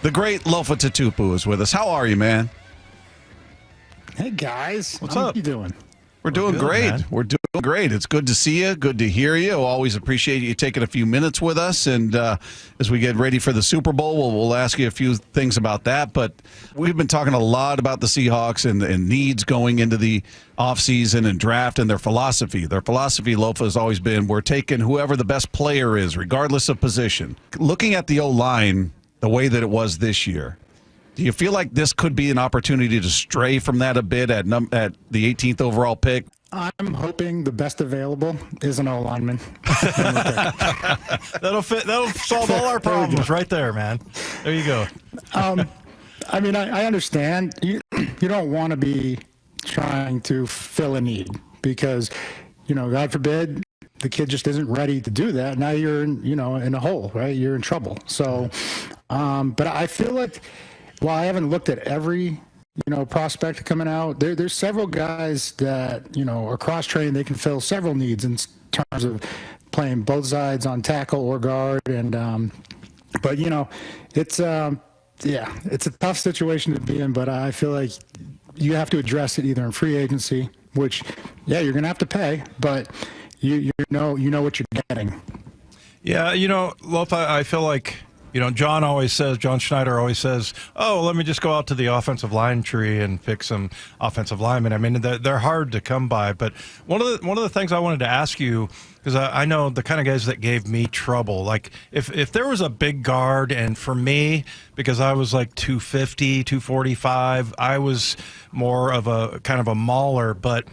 The great Lofa Tatupu is with us. How are you, man? Hey, guys. What's How up? you doing? We're doing good, great. man. We're doing great. It's good to see you. Good to hear you. Always appreciate you taking a few minutes with us. And as we get ready for the Super Bowl, we'll ask you a few things about that. But we've been talking a lot about the Seahawks and needs going into the offseason and draft and their philosophy. Their philosophy, Lofa, has always been we're taking whoever the best player is, regardless of position. Looking at the O-line the way that it was this year, do you feel like this could be an opportunity to stray from that a bit at the 18th overall pick? I'm hoping the best available is an O-lineman. That'll solve all our problems right there, man. There you go. I mean, I understand. You don't want to be trying to fill a need because, God forbid, the kid just isn't ready to do that. Now you're in a hole, right? You're in trouble. So, but I feel like while I haven't looked at every prospect coming out, there's several guys that are cross-trained. They can fill several needs in terms of playing both sides on tackle or guard. And but it's it's a tough situation to be in. But I feel like you have to address it either in free agency, which you're gonna have to pay, but you know what you're getting. Yeah, Lofa, I feel like John Schneider always says, oh, let me just go out to the offensive line tree and pick some offensive linemen. I mean, they're hard to come by. But one of the things I wanted to ask you, because I know the kind of guys that gave me trouble, like if there was a big guard, and for me, because I was like 250, 245, I was more of a kind of a mauler, but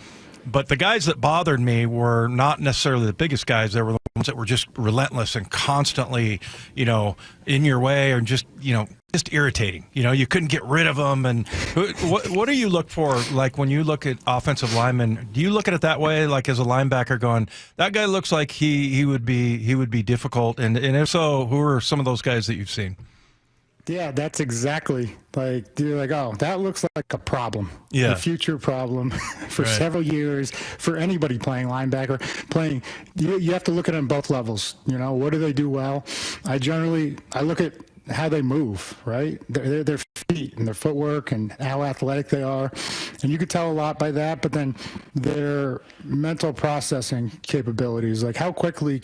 the guys that bothered me were not necessarily the biggest guys. They were the ones that were just relentless and constantly, in your way, or just irritating. You couldn't get rid of them. And what do you look for? Like when you look at offensive linemen, do you look at it that way? Like as a linebacker, going, that guy looks like he would be difficult. And if so, who are some of those guys that you've seen? Yeah, that's exactly you're like, oh, that looks like a problem. Yeah. A future problem for Right. several years for anybody playing linebacker. You have to look at it on both levels. What do they do well? I look at how they move, right? Their feet and their footwork and how athletic they are. And you could tell a lot by that, but then their mental processing capabilities, like how quickly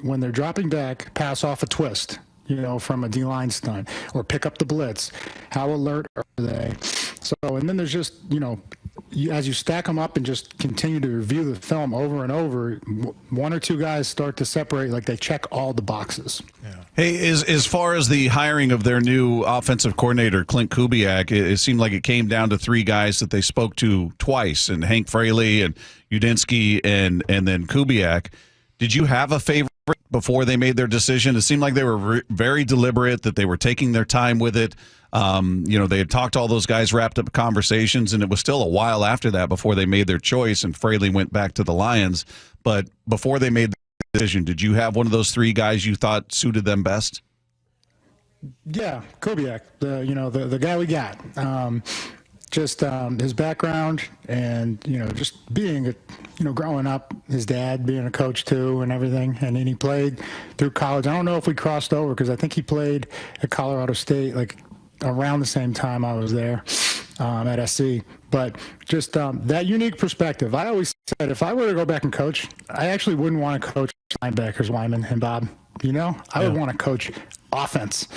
when they're dropping back, pass off a twist, from a D-line stunt, or pick up the blitz. How alert are they? So, and then there's just, as you stack them up and just continue to review the film over and over, one or two guys start to separate, like they check all the boxes. Yeah. Hey, as far as the hiring of their new offensive coordinator, Clint Kubiak, it seemed like it came down to three guys that they spoke to twice, and Hank Fraley and Udinsky and then Kubiak. Did you have a favorite before they made their decision? It seemed like they were very deliberate, that they were taking their time with it. They had talked to all those guys, wrapped up conversations, and it was still a while after that before they made their choice, and Fraley went back to the Lions. But before they made the decision, did you have one of those three guys you thought suited them best? Yeah, Kubiak, the guy we got. Just his background and, just being, growing up, his dad being a coach too and everything. And then he played through college. I don't know if we crossed over because I think he played at Colorado State like around the same time I was there at SC. But just that unique perspective. I always said if I were to go back and coach, I actually wouldn't want to coach linebackers, Wyman and Bob. I would want to coach offense,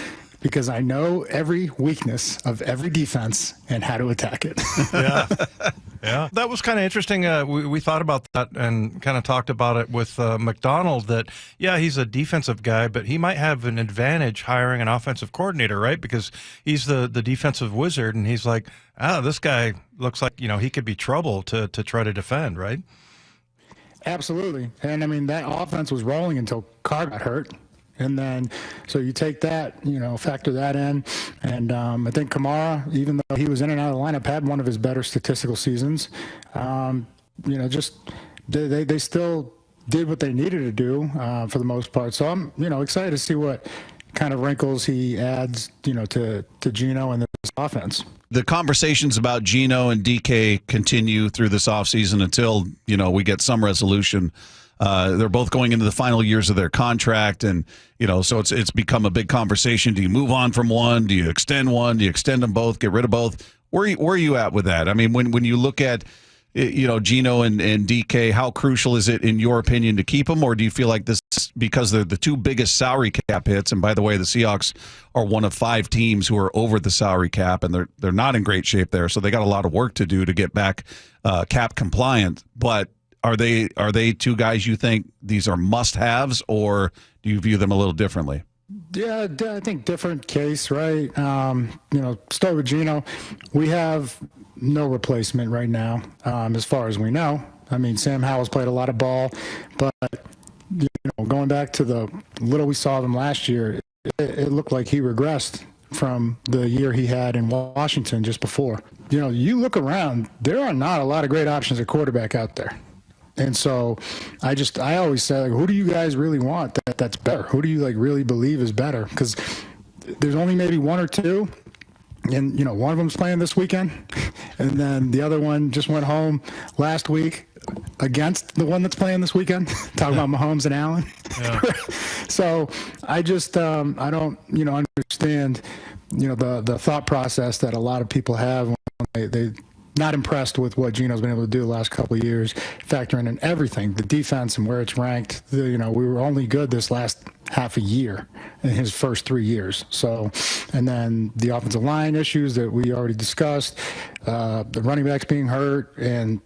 because I know every weakness of every defense and how to attack it. Yeah. That was kind of interesting. We thought about that and kind of talked about it with McDonald, that, he's a defensive guy, but he might have an advantage hiring an offensive coordinator, right? Because he's the defensive wizard, and he's like, this guy looks like, he could be trouble to try to defend, right? Absolutely. And, I mean, that offense was rolling until Carr got hurt. And then, so you take that, factor that in. And I think Kamara, even though he was in and out of the lineup, had one of his better statistical seasons. Just they still did what they needed to do for the most part. So I'm, excited to see what kind of wrinkles he adds, to Geno and this offense. The conversations about Geno and DK continue through this offseason until, we get some resolution They're both going into the final years of their contract, and so it's become a big conversation. Do you move on from one? Do you extend one? Do you extend them both? Get rid of both? Where are you at with that? I mean, when you look at Geno and DK, how crucial is it in your opinion to keep them, or do you feel like this, because they're the two biggest salary cap hits, and by the way, the Seahawks are one of 5 teams who are over the salary cap, and they're not in great shape there, so they got a lot of work to do to get back cap compliant. But are they two guys you think these are must-haves, or do you view them a little differently? Yeah, I think different case, right? Start with Geno. We have no replacement right now, as far as we know. I mean, Sam Howell's played a lot of ball, but going back to the little we saw of him last year, it looked like he regressed from the year he had in Washington just before. You look around, there are not a lot of great options at quarterback out there. And so I always say, who do you guys really want that's better? Who do you really believe is better? Because there's only maybe one or two, and one of them's playing this weekend, and then the other one just went home last week against the one that's playing this weekend. Talking about Mahomes and Allen. Yeah. So I just I don't understand the thought process that a lot of people have when they not impressed with what Geno's been able to do the last couple of years, factoring in everything, the defense and where it's ranked. We were only good this last half a year in his first 3 years. So, and then the offensive line issues that we already discussed, the running backs being hurt, and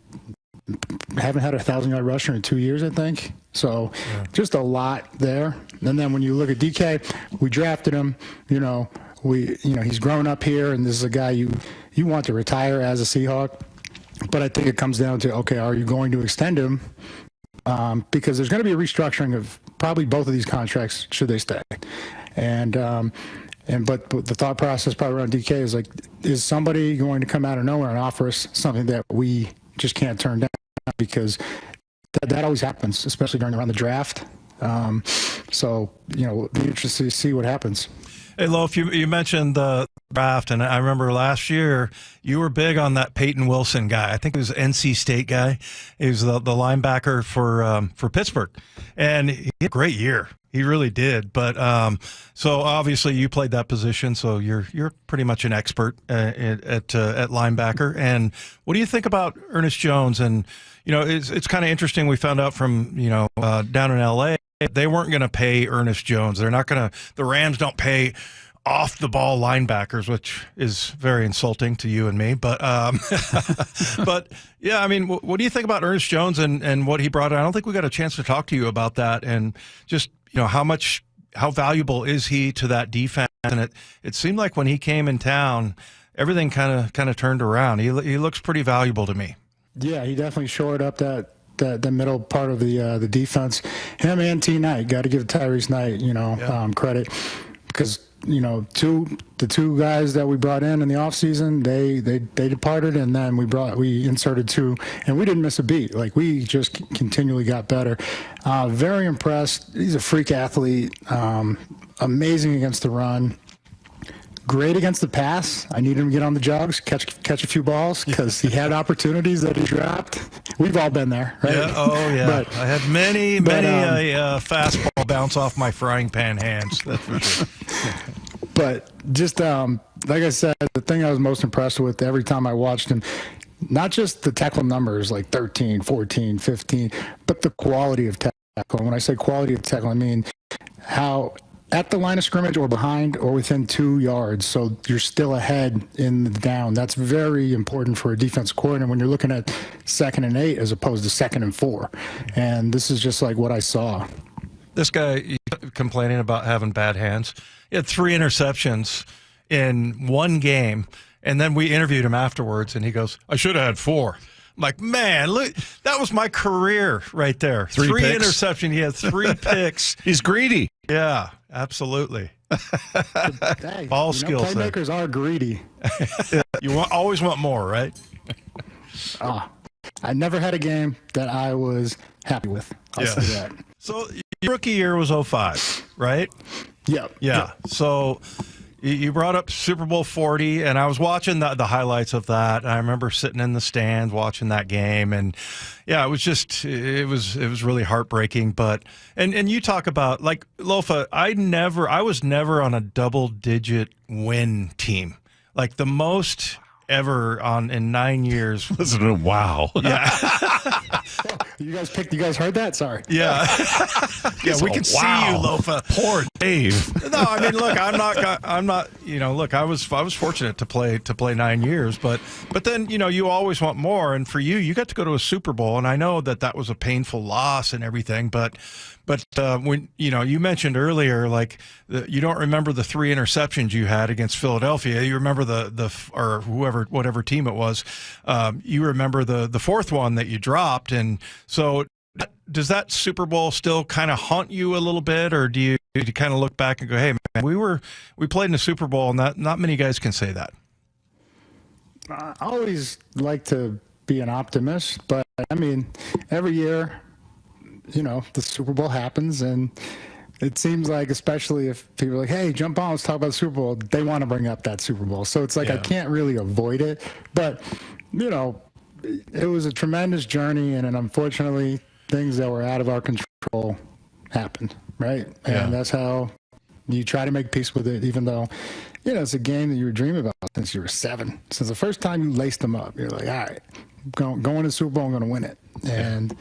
haven't had a 1,000-yard rusher in 2 years, I think. So just a lot there. And then when you look at DK, we drafted him, he's grown up here, and this is a guy you want to retire as a Seahawk. But I think it comes down to, okay, are you going to extend him? Because there's going to be a restructuring of probably both of these contracts should they stay. But the thought process probably around DK is is somebody going to come out of nowhere and offer us something that we just can't turn down? Because that always happens, especially around the draft. So be interested to see what happens. Hey, Loaf, you mentioned the draft, and I remember last year you were big on that Peyton Wilson guy. I think he was an NC State guy. He was the linebacker for Pittsburgh, and he had a great year. He really did. But so obviously you played that position, so you're pretty much an expert at linebacker. And what do you think about Ernest Jones? And it's kind of interesting. We found out from down in LA. They weren't going to pay Ernest Jones. They're not going to. The Rams don't pay off-the-ball linebackers, which is very insulting to you and me. But but yeah, I mean, what do you think about Ernest Jones and what he brought in? I don't think we got a chance to talk to you about that, and just how valuable is he to that defense? And it seemed like when he came in town, everything kind of turned around. He looks pretty valuable to me. Yeah, he definitely shored up the middle part of the defense. Him and T. Knight, got to give Tyrese Knight, credit, because the two guys that we brought in the offseason, they departed, and then we inserted 2, and we didn't miss a beat. We just continually got better. Very impressed. He's a freak athlete. Amazing against the run. Great against the pass. I need him to get on the jogs, catch a few balls, because he had opportunities that he dropped. We've all been there, right? Yeah. Oh, yeah. But, I had many fastball bounce off my frying pan hands. That's for sure. But just like I said, the thing I was most impressed with every time I watched him, not just the tackle numbers 13, 14, 15, but the quality of tackle. And when I say quality of tackle, I mean how at the line of scrimmage or behind or within 2 yards, so you're still ahead in the down. That's very important for a defense coordinator when you're looking at 2nd and 8 as opposed to 2nd and 4. And this is just what I saw. This guy complaining about having bad hands. He had 3 interceptions in one game, and then we interviewed him afterwards, and he goes, "I should have had 4." I'm like, man, look, that was my career right there. 3 interceptions. He had 3 picks. He's greedy. Yeah, absolutely. Hey, Ball skills. Playmakers are greedy. You always want more, right? I never had a game that I was happy with. I'll say that. So your rookie year was 2005, right? Yeah. So You brought up Super Bowl 40, and I was watching the highlights of that. And I remember sitting in the stands watching that game, and yeah, it was really heartbreaking. But and you talk about, like, Lofa, I was never on a double-digit win team, like the most ever in 9 years. Listen to him. Wow. Yeah. You guys heard that? Sorry. Yeah. Yeah, we can see you, Lofa. Poor Dave. No, I mean, look, I'm not, look, I was fortunate to play 9 years, but then, you always want more. And for you got to go to a Super Bowl, and I know that was a painful loss and everything, but when, you mentioned earlier, like, you don't remember the 3 interceptions you had against Philadelphia. You remember or whatever team it was. You remember the fourth one that you dropped. And so does that Super Bowl still kind of haunt you a little bit, or do you kind of look back and go, hey, man, we played in a Super Bowl, and not many guys can say that? I always like to be an optimist, but I mean, every year, the Super Bowl happens, and it seems like, especially if people are like, hey, jump on, let's talk about the Super Bowl, they want to bring up that Super Bowl. So it's like, I can't really avoid it. But, it was a tremendous journey, and unfortunately, things that were out of our control happened, right? And that's how you try to make peace with it, even though, it's a game that you were dreaming about since you were 7. Since the first time you laced them up, you're like, all right, going to the Super Bowl, I'm going to win it. And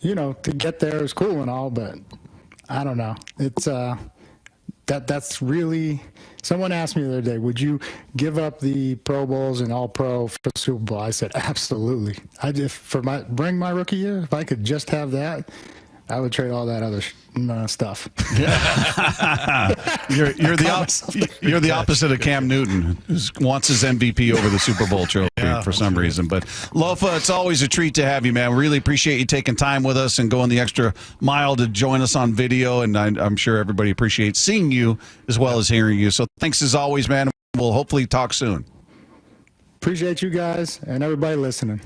to get there is cool and all, but I don't know. It's that's really. Someone asked me the other day, would you give up the Pro Bowls and All Pro for the Super Bowl? I said, absolutely. Bring my rookie year, if I could just have that, I would trade all that other stuff. You're the opposite of Cam Newton, who wants his MVP over the Super Bowl trophy for some reason. But Lofa, it's always a treat to have you, man. We really appreciate you taking time with us and going the extra mile to join us on video. And I'm sure everybody appreciates seeing you as well as hearing you. So thanks as always, man. We'll hopefully talk soon. Appreciate you guys and everybody listening.